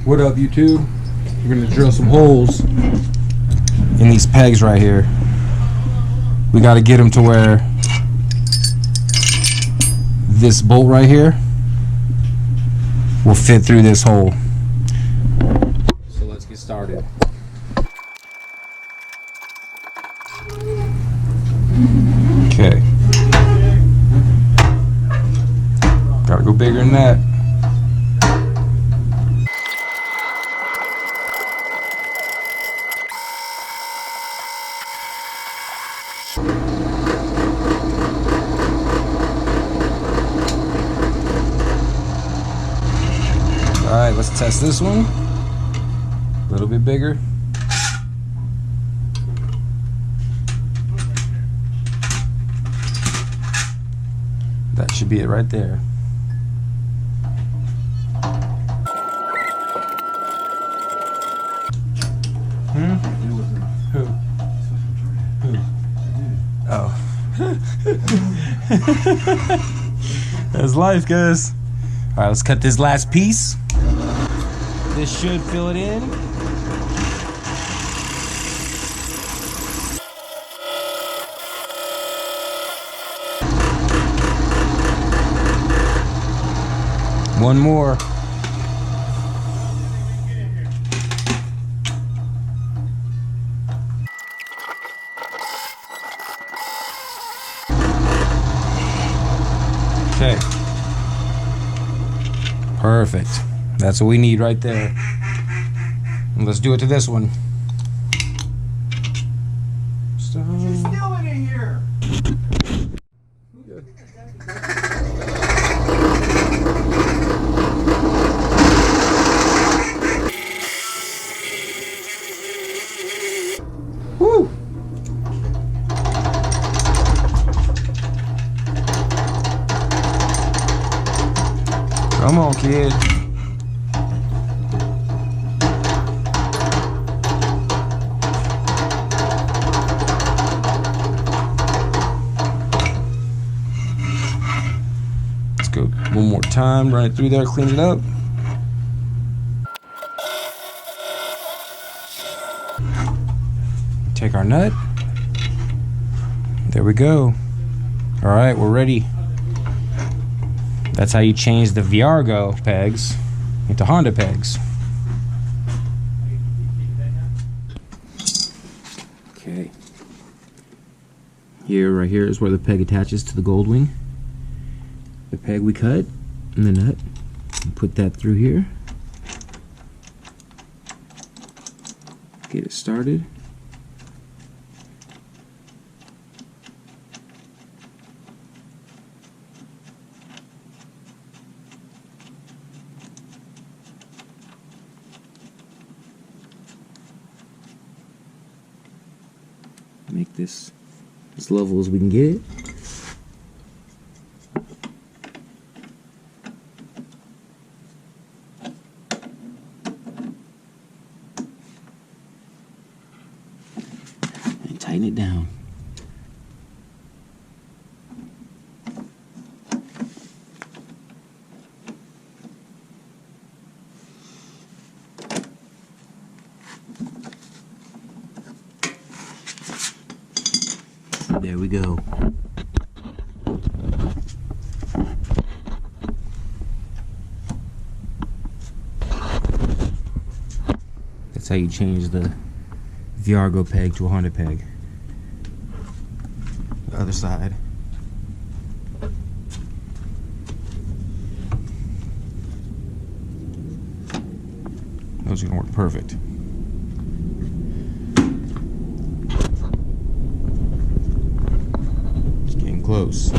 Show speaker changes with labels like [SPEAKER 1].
[SPEAKER 1] What up, YouTube? We're gonna drill some holes in these pegs right here. We got to get them to where this bolt right here will fit through this hole. So let's get started. Okay. Gotta go bigger than that. Alright, let's test this one. A little bit bigger. That should be it right there. Who? Oh. That's life, guys. Alright, let's cut this last piece. This should fill it in. One more. Okay. Perfect. That's what we need right there. And let's do it to this one. So,
[SPEAKER 2] you're still in here.
[SPEAKER 1] woo! Come on, kid. Let's go one more time, run it through there, clean it up. Take our nut. There we go. All right, we're ready. That's how you change the Virago pegs into Honda pegs. Okay. Right here is where the peg attaches to the Goldwing. The peg we cut and the nut. And put that through here. Get it started. Make this as level as we can get it. And tighten it down. There we go. That's how you change the Virago peg to a Honda peg. The other side. Those are gonna work perfect. Close.